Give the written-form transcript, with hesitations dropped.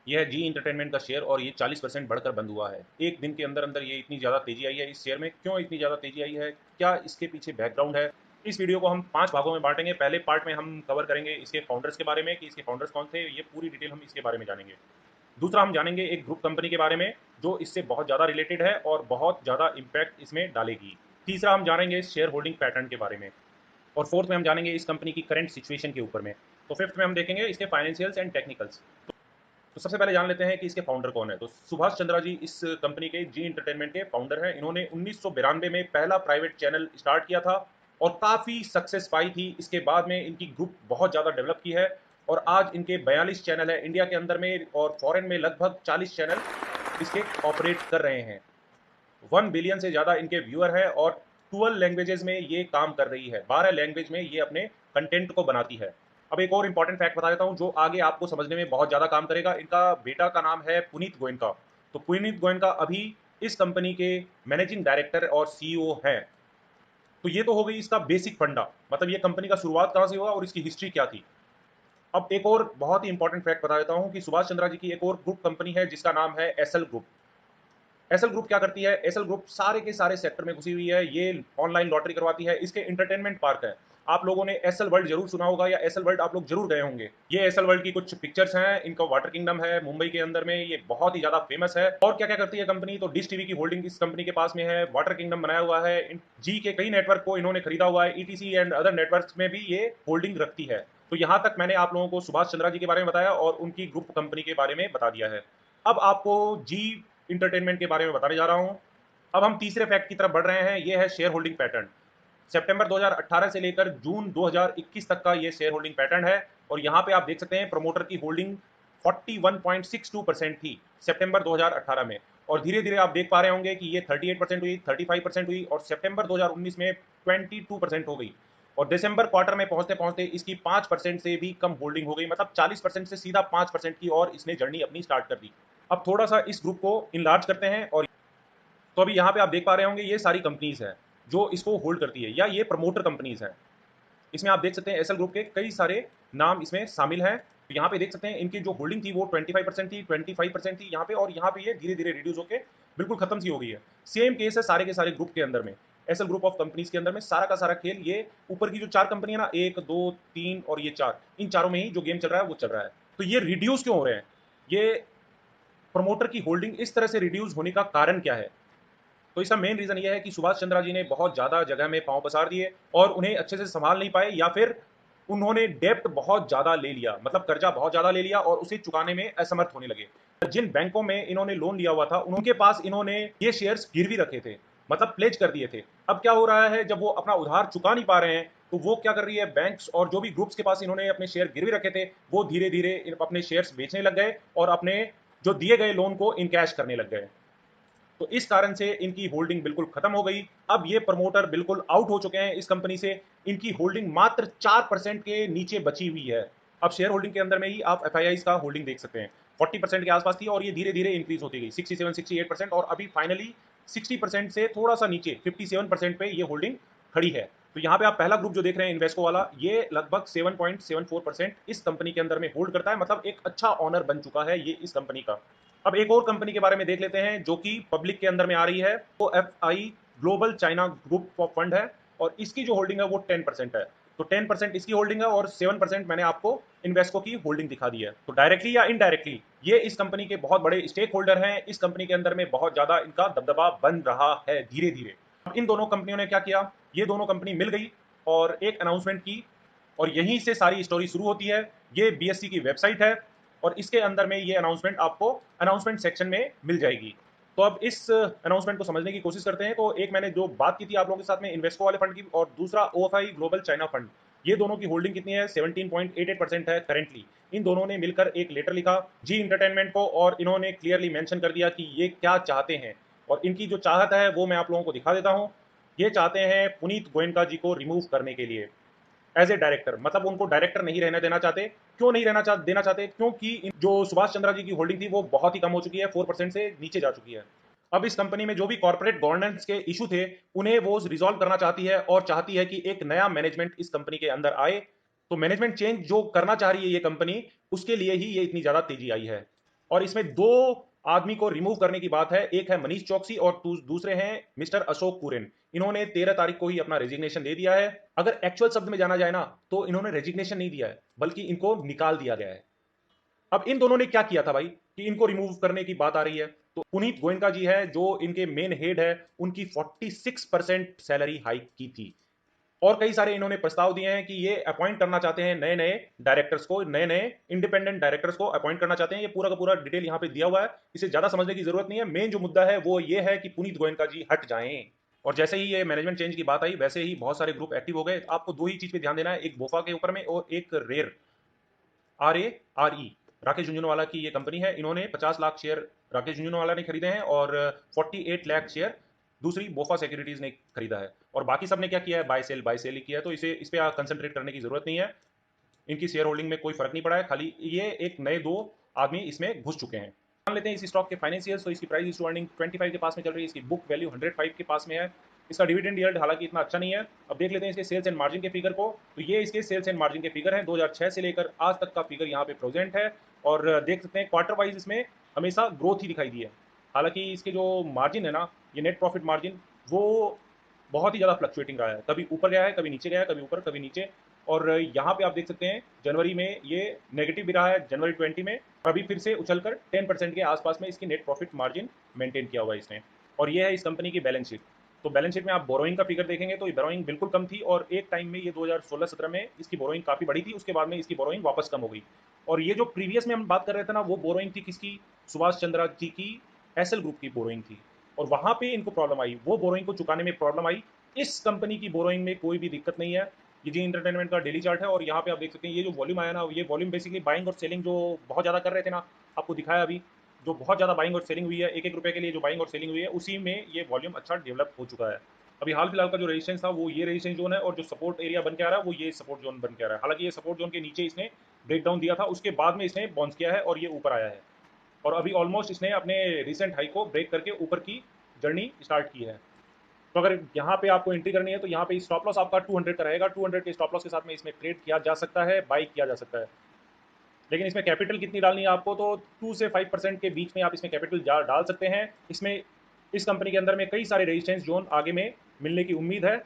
ये है G entertainment का शेयर और ये 40% बढ़कर बंद हुआ है। एक दिन के अंदर अंदर ये इतनी ज़्यादा तेज़ी आई है इस शेयर में। क्यों इतनी ज़्यादा तेज़ी आई है? क्या इसके पीछे बैकग्राउंड है? इस वीडियो को हम 5 भागों में बाँटेंगे। पहले पार्ट में हम कवर करेंगे इसके फाउंडर्स के बारे में कि इसके फाउंडर्स कौन थे, ये पूरी डिटेल हम इसके बारे में जानेंगे। दूसरा हम जानेंगे एक ग्रुप कंपनी के बारे में जो इससे बहुत ज़्यादा रिलेटेड है और बहुत ज़्यादा इम्पैक्ट इसमें डालेगी। तीसरा हम जानेंगे शेयर होल्डिंग पैटर्न के बारे में। और फोर्थ में हम जानेंगे इस कंपनी की करंट सिचुएशन के ऊपर में। तो फिफ्थ में हम देखेंगे इसके फाइनेंशियल्स एंड टेक्निकल्स। तो सबसे पहले जान लेते हैं कि इसके फाउंडर कौन है। तो सुभाष चंद्रा जी इस कंपनी के जी इंटरटेनमेंट के फाउंडर हैं। इन्होंने 1992 में पहला प्राइवेट चैनल स्टार्ट किया था और काफ़ी सक्सेस पाई थी। इसके बाद में इनकी ग्रुप बहुत ज़्यादा डेवलप की है और आज इनके 42 चैनल है इंडिया के अंदर में और फॉरेन में लगभग 40 चैनल इसके ऑपरेट कर रहे हैं। 1 बिलियन से ज़्यादा इनके व्यूअर है और 12 लैंग्वेजेस में ये काम कर रही है। 12 लैंग्वेज में ये अपने कंटेंट को बनाती है। अब एक और इंपॉर्टेंट फैक्ट बता देता हूँ जो आगे आपको समझने में बहुत ज़्यादा काम करेगा। इनका बेटा का नाम है पुनीत गोयनका। तो पुनीत गोयनका अभी इस कंपनी के मैनेजिंग डायरेक्टर और सीईओ हैं। तो ये तो हो गई इसका बेसिक फंडा, मतलब ये कंपनी का शुरुआत कहाँ से हुआ और इसकी हिस्ट्री क्या थी। अब एक और बहुत ही इंपॉर्टेंट फैक्ट बता देता हूँ कि सुभाष चंद्रा जी की एक और ग्रुप कंपनी है जिसका नाम है एसएल ग्रुप। एसएल ग्रुप क्या करती है? एसएल ग्रुप सारे के सारे सेक्टर में घुसी हुई है। ये ऑनलाइन लॉटरी करवाती है। इसके एंटरटेनमेंट पार्क है। आप लोगों ने एसएल वर्ल्ड जरूर सुना होगा या एसएल वर्ल्ड आप लोग जरूर गए होंगे। ये एसएल वर्ल्ड की कुछ पिक्चर्स हैं। इनका वाटर किंगडम है मुंबई के अंदर में, ये बहुत ही ज्यादा फेमस है। और क्या क्या करती है कंपनी? तो डिश टीवी की होल्डिंग इस कंपनी के पास में है। वाटर किंगडम बनाया हुआ है। जी के कई नेटवर्क को इन्होंने खरीदा हुआ है। ईटीसी एंड अदर नेटवर्क में भी ये होल्डिंग रखती है। तो यहां तक मैंने आप लोगों को सुभाष चंद्रा जी के बारे में बताया और उनकी ग्रुप कंपनी के बारे में बता दिया है। अब आपको जी इंटरटेनमेंट के बारे में बताने जा रहा हूं। अब हम तीसरे फैक्ट की तरफ बढ़ रहे हैं। ये है शेयर होल्डिंग पैटर्न। सितंबर 2018 से लेकर जून 2021 तक का ये शेयर होल्डिंग पैटर्न है और यहाँ पे आप देख सकते हैं प्रमोटर की होल्डिंग 41.62% थी सितंबर 2018 में। और धीरे धीरे आप देख पा रहे होंगे कि ये 38% हुई, 35% हुई और सितंबर 2019 में 22% हो गई। और दिसंबर क्वार्टर में पहुंचते पहुंचते इसकी 5% से भी कम होल्डिंग हो गई, मतलब 40% से सीधा 5% की और इसने जर्नी अपनी स्टार्ट कर दी। अब थोड़ा सा इस ग्रुप को इनलार्ज करते हैं और तो अभी यहाँ पे आप देख पा रहे होंगे ये सारी कंपनीज हैं जो इसको होल्ड करती है या ये प्रमोटर कंपनीज हैं। इसमें आप देख सकते हैं एसएल ग्रुप के कई सारे नाम इसमें शामिल हैं। तो यहाँ पे देख सकते हैं इनकी जो होल्डिंग थी वो 25% थी, 25% थी यहाँ पे, और यहाँ पे ये धीरे धीरे रिड्यूस होकर बिल्कुल खत्म सी हो गई है। सेम केस है सारे के सारे ग्रुप के अंदर में। एसएल ग्रुप ऑफ कंपनीज के अंदर में सारा का सारा खेल ये ऊपर की जो चार कंपनी है ना, एक दो तीन और ये चार, इन चारों में ही जो गेम चल रहा है वो चल रहा है। तो ये रिड्यूस क्यों हो रहे हैं? ये प्रमोटर की होल्डिंग इस तरह से रिड्यूस होने का कारण क्या है? तो इसका मेन रीजन ये है कि सुभाष चंद्रा जी ने बहुत ज्यादा जगह में पांव पसार दिए और उन्हें अच्छे से संभाल नहीं पाए, या फिर उन्होंने डेप्ट बहुत ज्यादा ले लिया, मतलब कर्जा बहुत ज्यादा ले लिया और उसे चुकाने में असमर्थ होने लगे। जिन बैंकों में इन्होंने लोन लिया हुआ था उनके पास इन्होंने ये शेयर्स गिरवी रखे थे, मतलब प्लेज कर दिए थे। अब क्या हो रहा है, जब वो अपना उधार चुका नहीं पा रहे हैं तो वो क्या कर रही है, बैंक्स और जो भी ग्रुप्स के पास इन्होंने अपने शेयर गिरवी रखे थे वो धीरे धीरे अपने शेयर्स बेचने लग गए और अपने जो दिए गए लोन को इनकैश करने लग गए। तो इस कारण से इनकी होल्डिंग बिल्कुल खत्म हो गई। अब ये प्रमोटर बिल्कुल आउट हो चुके हैं इस कंपनी से। इनकी होल्डिंग मात्र 4% के नीचे बची हुई है। अब शेयर होल्डिंग के अंदर में ही आप एफ का होल्डिंग देख सकते हैं। 40% के आसपास थी और ये धीरे धीरे इंक्रीज होती गई 67 68% और अभी फाइनली 60% से थोड़ा सा नीचे 57% पे ये होल्डिंग खड़ी है। तो यहाँ पे आप पहला ग्रुप जो देख रहे हैं इन्वेस्को वाला, ये लगभग 7.74% इस कंपनी के अंदर में होल्ड करता है, मतलब एक अच्छा ऑनर बन चुका है ये इस कंपनी का। अब एक और कंपनी के बारे में देख लेते हैं जो कि पब्लिक के अंदर में आ रही है। तो F I global China group of fund है और इसकी जो होल्डिंग है वो 10% है। तो 10% इसकी होल्डिंग है और 7% मैंने आपको इन्वेस्को की होल्डिंग दिखा दी है। तो डायरेक्टली या इनडायरेक्टली ये इस कंपनी के बहुत बड़े स्टेक होल्डर हैं। इस कंपनी के अंदर में बहुत ज्यादा इनका दबदबा बन रहा है धीरे धीरे। अब इन दोनों कंपनियों ने क्या किया, ये दोनों कंपनी मिल गई और एक अनाउंसमेंट की और यहीं से सारी स्टोरी शुरू होती है। ये बीएससी की वेबसाइट है और इसके अंदर में ये अनाउंसमेंट आपको अनाउंसमेंट सेक्शन में मिल जाएगी। तो अब इस अनाउंसमेंट को समझने की कोशिश करते हैं। तो एक मैंने जो बात की थी आप लोगों के साथ में इन्वेस्को वाले फंड की, और दूसरा ओएफआई ग्लोबल चाइना फंड, ये दोनों की होल्डिंग कितनी है? 17.88% है करेंटली। इन दोनों ने मिलकर एक लेटर लिखा जी इंटरटेनमेंट को और इन्होंने क्लियरली मेंशन कर दिया कि ये क्या चाहते हैं। और इनकी जो चाहत है वो मैं आप लोगों को दिखा देता हूं। ये चाहते हैं पुनीत गोयनका जी को रिमूव करने के लिए एज ए डायरेक्टर, मतलब उनको डायरेक्टर नहीं रहने देना चाहते। क्यों नहीं देना चाहते? क्योंकि जो सुभाष चंद्रा जी की होल्डिंग थी वो बहुत ही कम हो चुकी है, 4% से नीचे जा चुकी है। अब इस कंपनी में जो भी कॉर्पोरेट गवर्नेंस के इशू थे उन्हें वो रिजॉल्व करना चाहती है और चाहती है कि एक नया मैनेजमेंट इस कंपनी के अंदर आए। तो मैनेजमेंट चेंज जो करना चाह रही है ये कंपनी, उसके लिए ही ये इतनी ज्यादा तेजी आई है। और इसमें दो आदमी को रिमूव करने की बात है। एक है मनीष चौकसी और दूसरे हैं मिस्टर अशोक कुरेन। इन्होंने 13 तारीख को ही अपना रेजिग्नेशन दे दिया है। अगर एक्चुअल शब्द में जाना जाए ना, तो इन्होंने रेजिग्नेशन नहीं दिया है, बल्कि इनको निकाल दिया गया है। अब इन दोनों ने क्या किया था भाई कि इनको रिमूव करने की बात आ रही है? तो पुनीत गोयनका जी है जो इनके मेन हेड है, उनकी 46% सैलरी हाइक की थी। और कई सारे इन्होंने प्रस्ताव दिए हैं कि ये अपॉइंट करना चाहते हैं नए नए डायरेक्टर्स को, नए नए इंडिपेंडेंट डायरेक्टर्स को अपॉइंट करना चाहते हैं। ये पूरा का पूरा डिटेल यहाँ पे दिया हुआ है, इसे ज्यादा समझने की जरूरत नहीं है। मेन जो मुद्दा है वो ये है कि पुनीत गोयनका जी हट जाएं। और जैसे ही ये मैनेजमेंट चेंज की बात आई, वैसे ही बहुत सारे ग्रुप एक्टिव हो गए। आपको दो ही चीज पे ध्यान देना है, एक बोफा के ऊपर में और एक रेर, RARE, राकेश झुंझुनवाला की ये कंपनी है। इन्होंने 50 लाख शेयर राकेश झुंझुनवाला ने खरीदे हैं और 48 लाख शेयर दूसरी बोफा सिक्योरिटीज ने खरीदा है। और बाकी सबने क्या किया है, बाय सेल ही किया है। तो इस पे कंसंट्रेट करने की जरूरत नहीं है। इनकी शेयर होल्डिंग में कोई फर्क नहीं पड़ा है, खाली ये एक नए दो आदमी इसमें घुस चुके हैं। मान लेते हैं इस स्टॉक के फाइनेंशियल्स। तो इसकी प्राइस टू अर्निंग 25 के पास में चल रही है, इसकी बुक वैल्यू 105 के पास में है। इसका डिविडेंड यील्ड हालांकि इतना अच्छा नहीं है। अब देख लेते हैं इसके सेल्स एंड मार्जिन के फिगर को। तो ये इसके सेल्स एंड मार्जिन के फिगर हैं, 2006 से लेकर आज तक का फिगर यहाँ पे प्रेजेंट है। और देख सकते हैं क्वार्टर वाइज इसमें हमेशा ग्रोथ ही दिखाई दी है। हालांकि इसके जो मार्जिन है ना, ये नेट प्रॉफिट मार्जिन, वो बहुत ही ज़्यादा फ्लक्चुएटिंग रहा है। कभी ऊपर गया है, कभी नीचे गया है, कभी ऊपर कभी नीचे। और यहाँ पे आप देख सकते हैं जनवरी में ये नेगेटिव भी रहा है, जनवरी 20 में। अभी फिर से उछलकर 10% के आसपास में इसकी नेट प्रॉफिट मार्जिन मेंटेन किया हुआ है इसने। और ये है इस कंपनी की बैलेंस शीट। तो बैलेंस शीट में आप बोरोइंग का फिगर देखेंगे तो ये बोरोइंग बिल्कुल कम थी, और एक टाइम में ये 2016-17 में इसकी बोरोइंग काफी बड़ी थी। उसके बाद में इसकी बोरोइंग वापस कम हो गई। और ये जो प्रीवियस में हम बात कर रहे थे ना, वो बोरोइंग थी किसकी, सुभाष चंद्रा जी की एसएल ग्रुप की बोरोइंग थी। और वहां पे इनको प्रॉब्लम आई, वो बोरोइंग को चुकाने में प्रॉब्लम आई। इस कंपनी की बोरोइंग में कोई भी दिक्कत नहीं है। ये जी इंटरटेनमेंट का डेली चार्ट है, और यहाँ पे आप देख सकते हैं ये जो वॉल्यूम आया ना, ये वॉल्यूम बेसिकली बाइंग और सेलिंग जो बहुत ज़्यादा कर रहे थे ना, आपको दिखाया अभी, जो बहुत ज़्यादा बाइंग और सेलिंग हुई है, एक एक रुपये के लिए जो बाइंग और सेलिंग हुई है, उसी में ये वॉल्यूम अच्छा डेवलप हो चुका है। अभी हाल फिलहाल का जो रेजिस्टेंस था वो ये रेजिस्टेंस जोन है, और जो सपोर्ट एरिया बन के आ रहा है वो ये सपोर्ट जोन बन के आ रहा है। हालांकि ये सपोर्ट जोन के नीचे इसने ब्रेक डाउन दिया था, उसके बाद में इसने बाउंस किया है और ये ऊपर आया है। और अभी ऑलमोस्ट इसने अपने रिसेंट हाई को ब्रेक करके ऊपर की जर्नी स्टार्ट की है। तो अगर यहाँ पे आपको एंट्री करनी है तो यहाँ पे स्टॉप लॉस आपका 200 का रहेगा। 200 के स्टॉप लॉस के साथ में इसमें ट्रेड किया जा सकता है, बाई किया जा सकता है। लेकिन इसमें कैपिटल कितनी डालनी है आपको, तो 2 से 5% के बीच में आप इसमें कैपिटल डाल सकते हैं। इसमें इस कंपनी के अंदर में कई सारे रेजिस्टेंस जोन आगे में मिलने की उम्मीद है।